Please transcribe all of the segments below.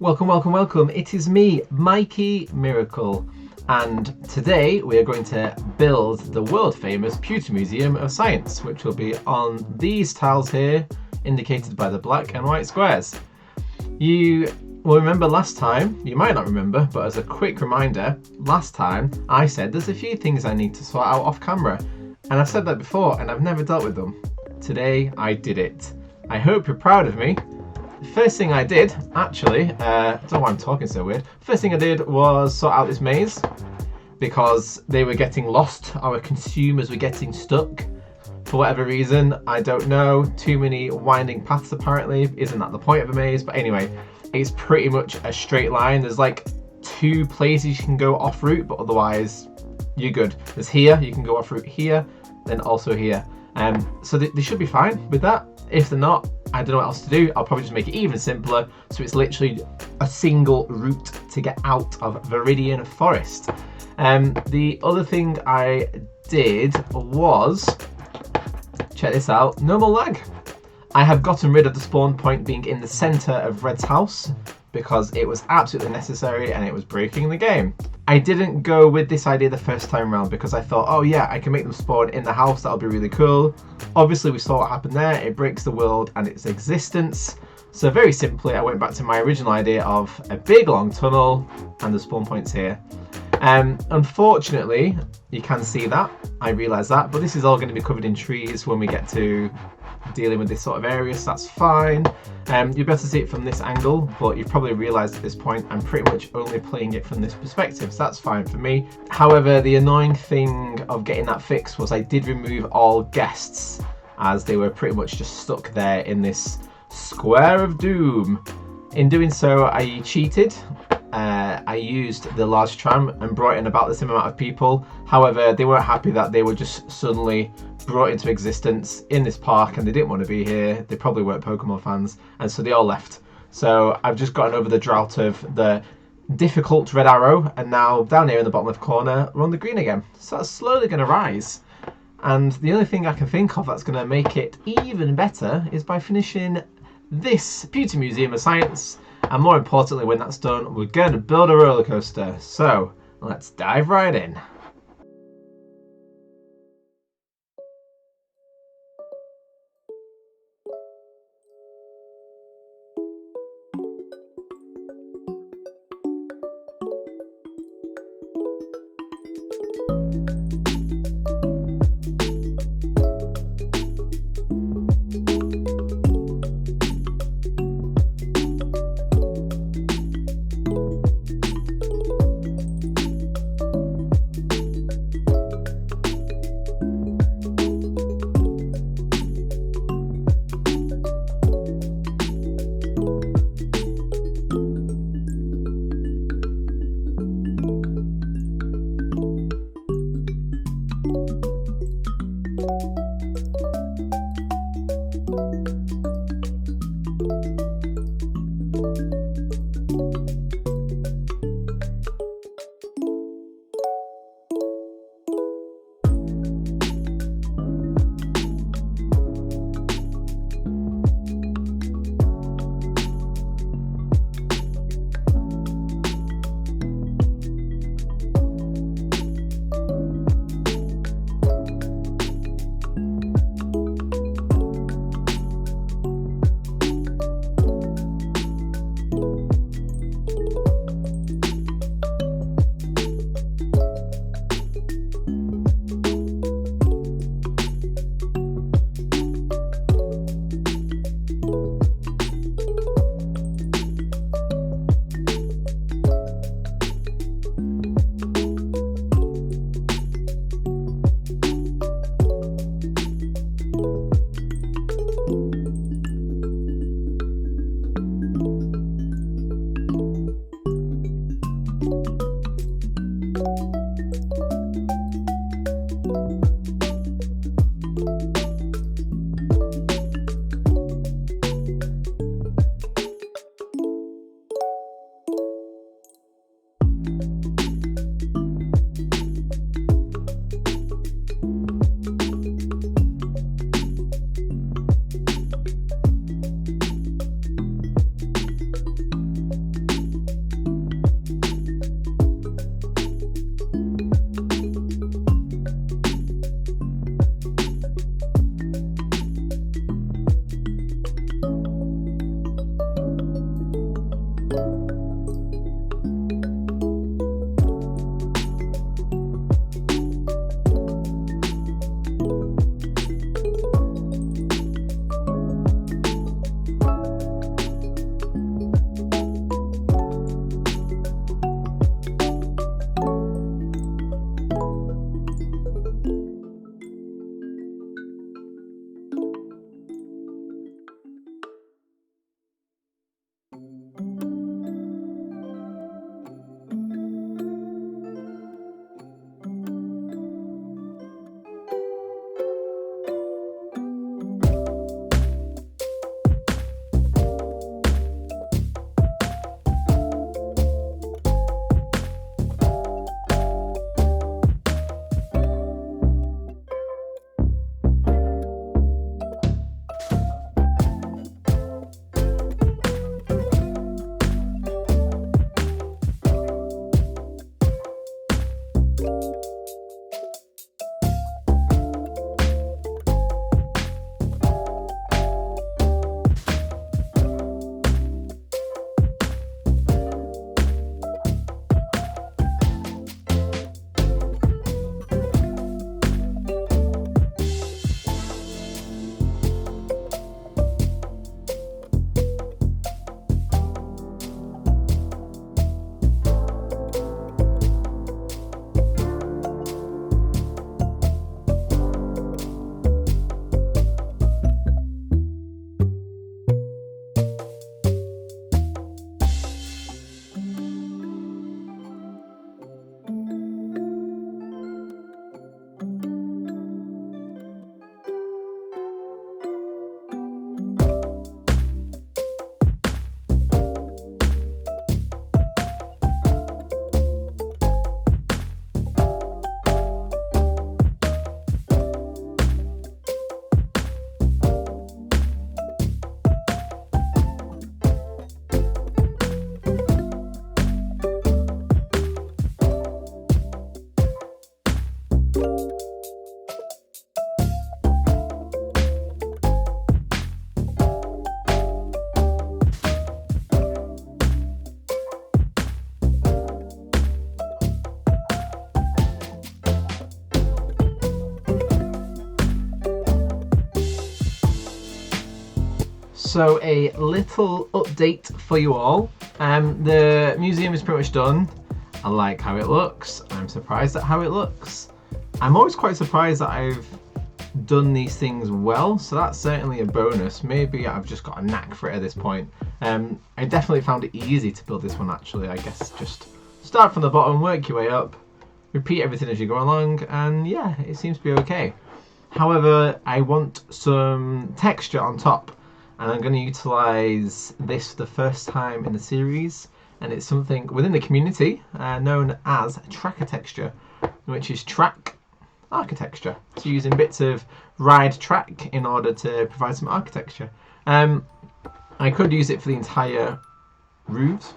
Welcome, welcome, welcome. It is me, Mikey Miracle, and today we are going to build the world famous Pewter Museum of Science, which will be on these tiles here, indicated by the black and white squares. You will remember last time, you might not remember, but as a quick reminder, last time I said there's a few things I need to sort out off camera, and I've said that before and I've never dealt with them. Today I did it. I hope you're proud of me. The first thing I did, actually, I don't know why I'm talking so weird. First thing I did was sort out this maze because they were getting lost. Our consumers were getting stuck for whatever reason. I don't know. Too many winding paths apparently. Isn't that the point of a maze? But anyway, it's pretty much a straight line. There's like 2 places you can go off route, but otherwise you're good. There's here, you can go off route here, then also here. So they should be fine with that. If they're not, I don't know what else to do. I'll probably just make it even simpler, so it's literally a single route to get out of Viridian Forest. The other thing I did was, check this out, no more lag. I have gotten rid of the spawn point being in the center of Red's house because it was absolutely necessary and it was breaking the game. I didn't go with this idea the first time around because I thought, oh yeah, I can make them spawn in the house, that'll be really cool. Obviously we saw what happened there, it breaks the world and its existence. So very simply, I went back to my original idea of a big long tunnel and the spawn points here. Unfortunately, you can see that, I realise that, but this is all going to be covered in trees when we get to dealing with this sort of area, so that's fine. You'll be able to see it from this angle, but you've probably realised at this point I'm pretty much only playing it from this perspective, so that's fine for me. However, the annoying thing of getting that fixed was I did remove all guests, as they were pretty much just stuck there in this square of doom. In doing so, I cheated. I used the large tram and brought in about the same amount of people. However, they weren't happy that they were just suddenly brought into existence in this park and they didn't want to be here. They probably weren't Pokemon fans, and so they all left. So I've just gotten over the drought of the difficult red arrow, and now down here in the bottom left corner we're on the green again. So that's slowly going to rise. And the only thing I can think of that's going to make it even better is by finishing this Pewter Museum of Science. And more importantly, when that's done, we're going to build a roller coaster. So let's dive right in. So a little update for you all. The museum is pretty much done. I like how it looks. I'm surprised at how it looks. I'm always quite surprised that I've done these things well, so that's certainly a bonus. Maybe I've just got a knack for it at this point. I definitely found it easy to build this one actually. I guess just start from the bottom, work your way up, repeat everything as you go along, and yeah, it seems to be okay. However, I want some texture on top, and I'm going to utilise this for the first time in the series, and it's something within the community known as tracker texture, which is track architecture. So using bits of ride track in order to provide some architecture. I could use it for the entire roofs,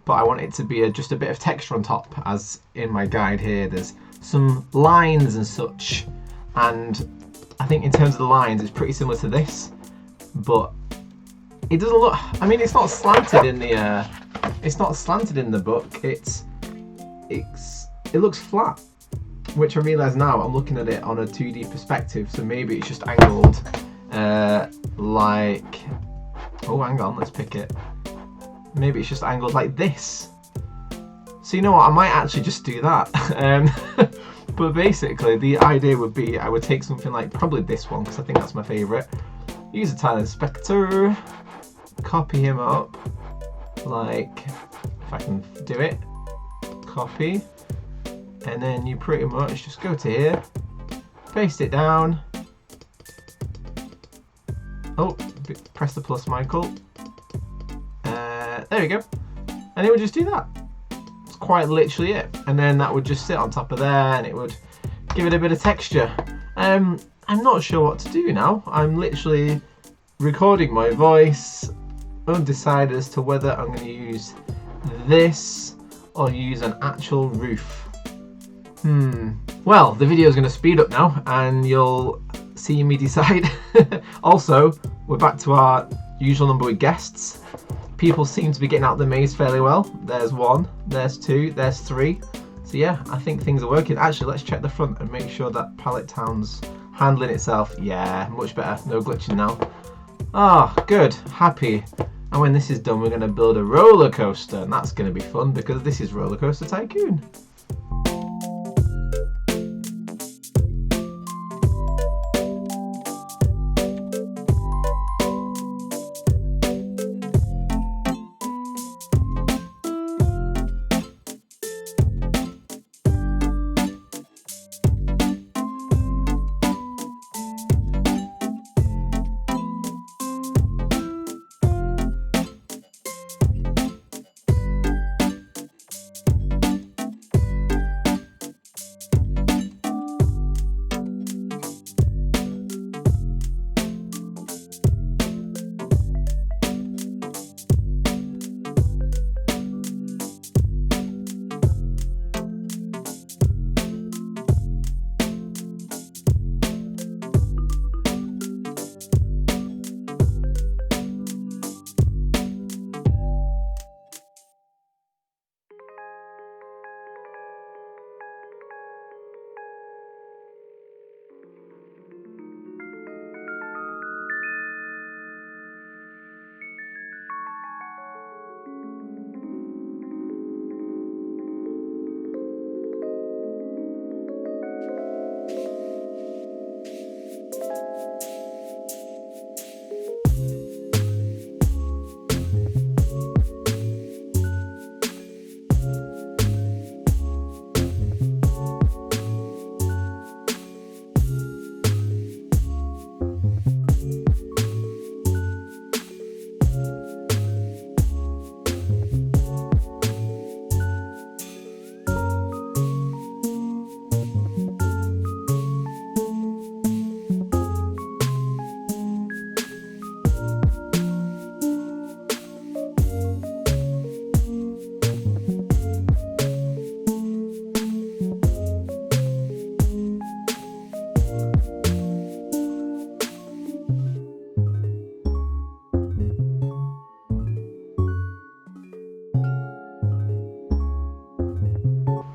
but I want it to be just a bit of texture on top, as in my guide here there's some lines and such, and I think in terms of the lines it's pretty similar to this, but it doesn't look, I mean it's not slanted in the book, it looks flat, which I realise now I'm looking at it on a 2D perspective, so maybe it's just angled like, oh hang on, let's pick it. Maybe it's just angled like this. So you know what, I might actually just do that. But basically the idea would be I would take something like probably this one, because I think that's my favourite. Use a tile inspector, copy him up, like, if I can do it, copy, and then you pretty much just go to here, paste it down. Oh, press the plus, Michael. There we go. And it would just do that. It's quite literally it. And then that would just sit on top of there and it would give it a bit of texture. I'm not sure what to do now. I'm literally recording my voice, undecided as to whether I'm going to use this or use an actual roof. Well, the video is going to speed up now and you'll see me decide. Also, we're back to our usual number with guests. People seem to be getting out the maze fairly well. There's one, there's two, there's three. So yeah, I think things are working. Actually, let's check the front and make sure that Pallet Town's handling itself. Yeah, much better. No glitching now. Ah, good. Happy. And when this is done, we're going to build a roller coaster, and that's going to be fun because this is Roller Coaster Tycoon.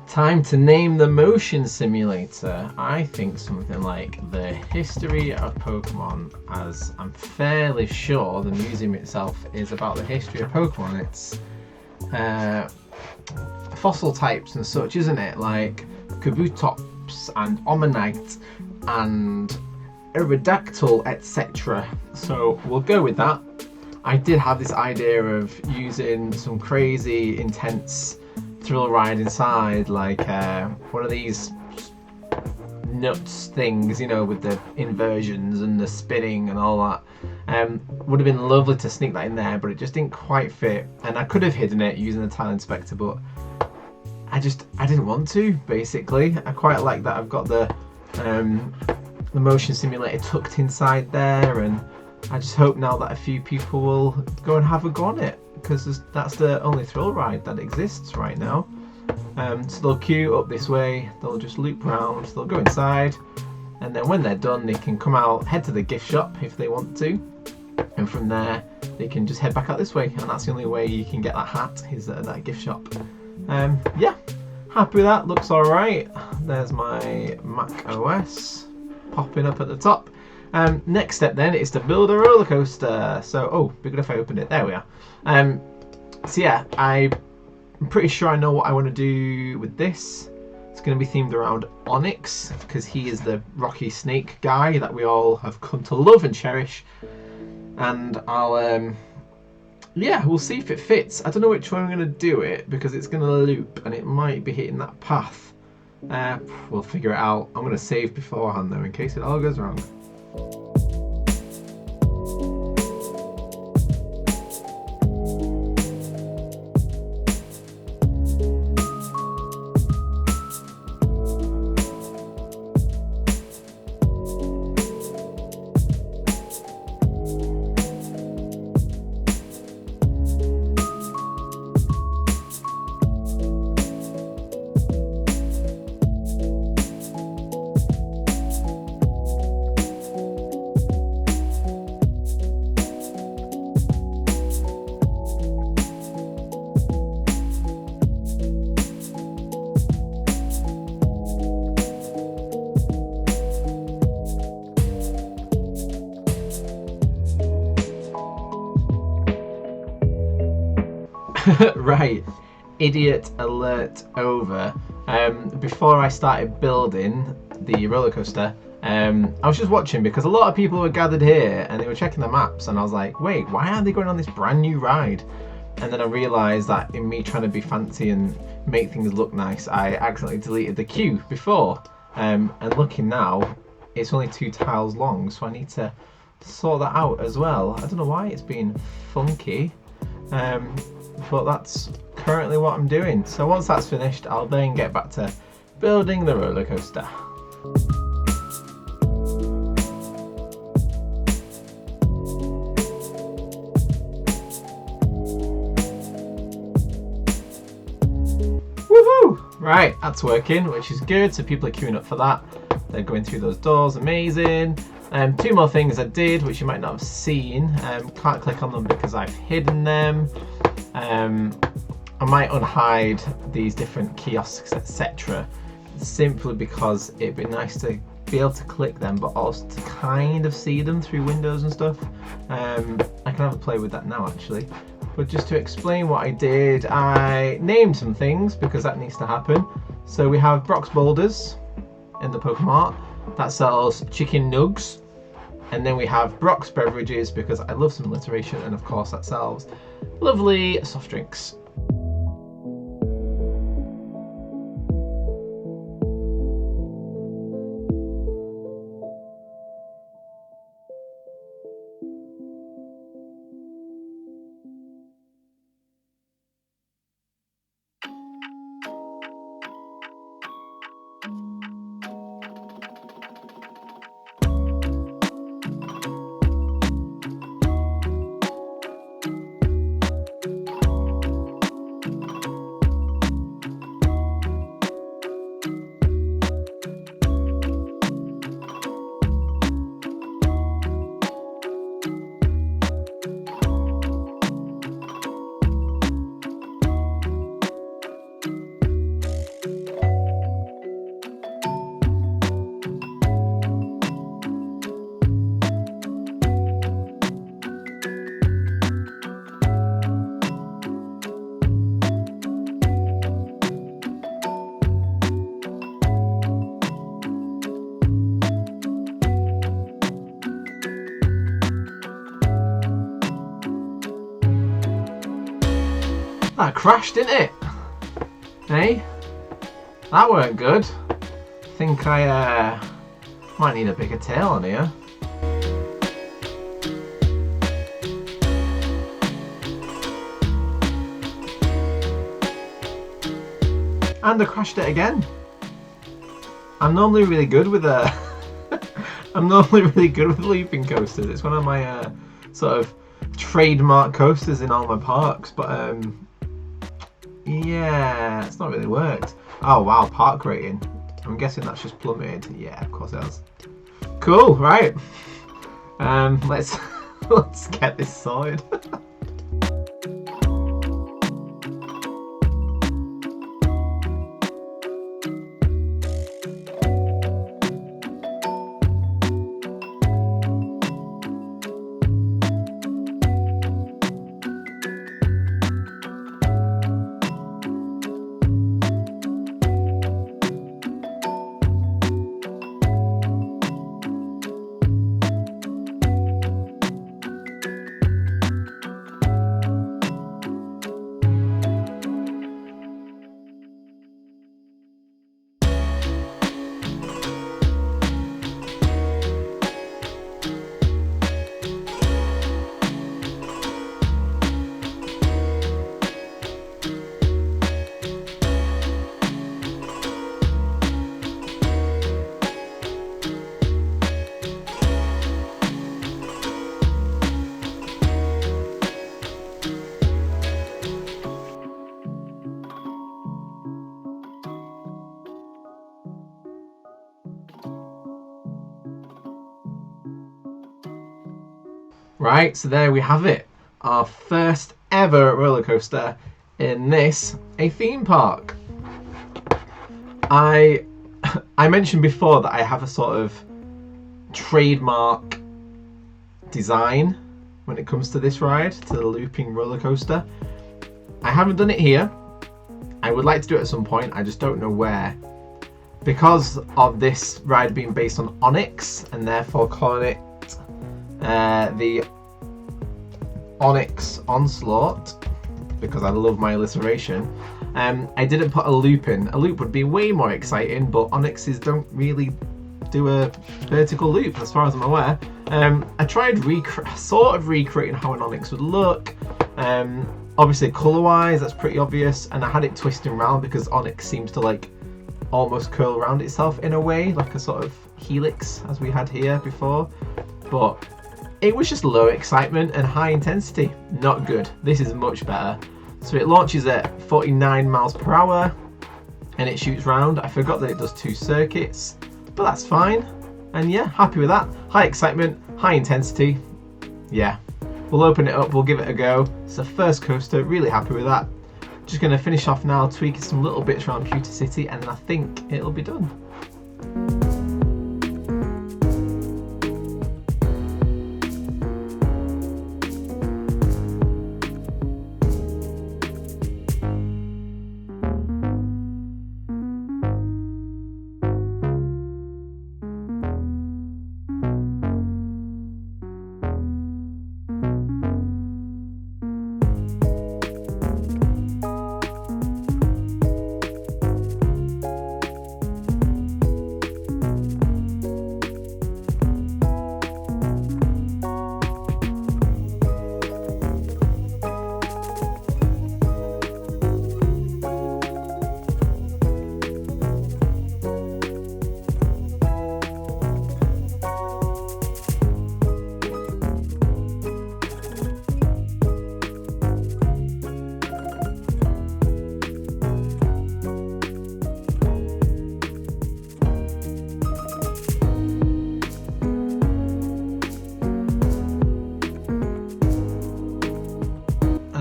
Time to name the motion simulator. I think something like the history of Pokemon, as I'm fairly sure the museum itself is about the history of Pokemon. It's fossil types and such, isn't it? Like Kabutops and Omanyte and Aerodactyl, etc. So we'll go with that. I did have this idea of using some crazy, intense thrill ride inside, like one of these nuts things, you know, with the inversions and the spinning and all that. Would have been lovely to sneak that in there, but it just didn't quite fit. And I could have hidden it using the tile inspector, but I didn't want to, basically. I quite like that I've got the motion simulator tucked inside there, and I just hope now that a few people will go and have a go on it, because that's the only thrill ride that exists right now. So they'll queue up this way, they'll just loop round, they'll go inside, and then when they're done they can come out, head to the gift shop if they want to, and from there they can just head back out this way, and that's the only way you can get that hat, is at that gift shop. Yeah, happy with that, looks alright. There's my Mac OS popping up at the top. Next step then is to build a roller coaster. So, oh, be good if I open it. There we are. So yeah, I'm pretty sure I know what I want to do with this. It's going to be themed around Onyx, because he is the rocky snake guy that we all have come to love and cherish. And I'll, yeah, we'll see if it fits. I don't know which way I'm going to do it, because it's going to loop and it might be hitting that path. We'll figure it out. I'm going to save beforehand though, in case it all goes wrong. Right, idiot alert over. Before I started building the roller coaster, I was just watching, because a lot of people were gathered here and they were checking the maps, and I was like, wait, why aren't they going on this brand new ride? And then I realised that in me trying to be fancy and make things look nice, I accidentally deleted the queue before. And looking now, it's only 2 tiles long, so I need to sort that out as well. I don't know why it's been funky. But that's currently what I'm doing. So once that's finished, I'll then get back to building the roller coaster. Woohoo! Right, that's working, which is good. So people are queuing up for that. They're going through those doors, amazing. 2 more things I did, which you might not have seen. Can't click on them because I've hidden them. I might unhide these different kiosks, etc. simply because it'd be nice to be able to click them, but also to kind of see them through windows and stuff. I can have a play with that now actually. But just to explain what I did, I named some things because that needs to happen. So we have Brock's Boulders in the Pokemon Mart that sells chicken nugs. And then we have Brock's Beverages because I love some alliteration, and of course that sells lovely soft drinks. That crashed, didn't it? Hey? That weren't good. Think I might need a bigger tail on here. And I crashed it again. I'm normally really good with I'm normally really good with looping coasters. It's one of my sort of trademark coasters in all my parks, but yeah, it's not really worked. Oh wow, park rating. I'm guessing that's just plummeted. Yeah, of course it has. Cool, right. Let's let's get this sorted. Right, so there we have it. Our first ever roller coaster in a theme park. I mentioned before that I have a sort of trademark design when it comes to this ride, to the looping roller coaster. I haven't done it here. I would like to do it at some point, I just don't know where. Because of this ride being based on Onyx, and therefore calling it the Onyx Onslaught, because I love my alliteration, I didn't put a loop in. A loop would be way more exciting, but Onyxes don't really do a vertical loop as far as I'm aware. I tried sort of recreating how an Onyx would look. Obviously colour wise that's pretty obvious, and I had it twisting around because Onyx seems to like almost curl around itself in a way, like a sort of helix as we had here before, but it was just low excitement and high intensity. Not good. This is much better. So it launches at 49 miles per hour and it shoots round. I forgot that it does 2 circuits, but that's fine. And yeah, happy with that. High excitement, high intensity. Yeah, we'll open it up, we'll give it a go. It's the first coaster, really happy with that. Just gonna finish off now, tweaking some little bits around Pewter City, and then I think it'll be done.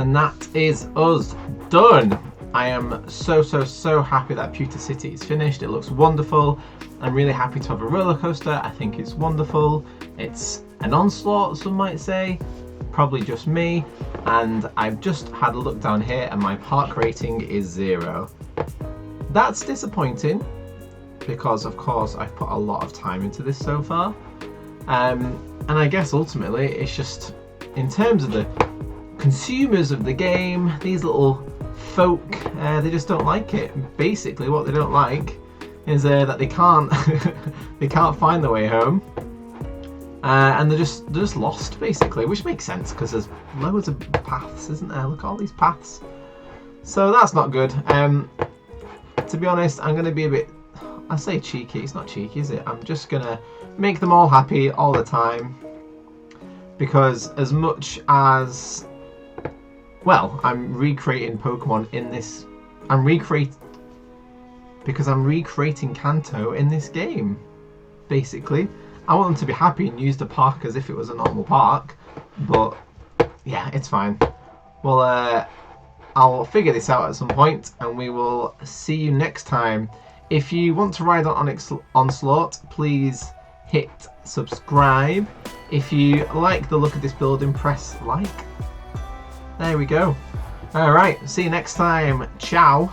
And that is us done. I am so happy that Pewter City is finished. It looks wonderful. I'm really happy to have a roller coaster. I think it's wonderful. It's an onslaught, some might say, probably just me. And I've just had a look down here and my park rating is 0. That's disappointing because of course I've put a lot of time into this so far. And I guess ultimately it's just, in terms of the consumers of the game, these little folk, they just don't like it. Basically, what they don't like is that they can't they can't find their way home, and they're just lost basically, which makes sense because there's loads of paths, isn't there? Look at all these paths. So that's not good. To be honest, I'm going to be a bit, I say cheeky, it's not cheeky, is it? I'm just going to make them all happy all the time, because as much as, well, I'm recreating Pokemon in this, because I'm recreating Kanto in this game, basically. I want them to be happy and use the park as if it was a normal park, but yeah, it's fine. Well, I'll figure this out at some point, and we will see you next time. If you want to ride on Onslaught, please hit subscribe. If you like the look of this building, press like. There we go. Alright, see you next time. Ciao.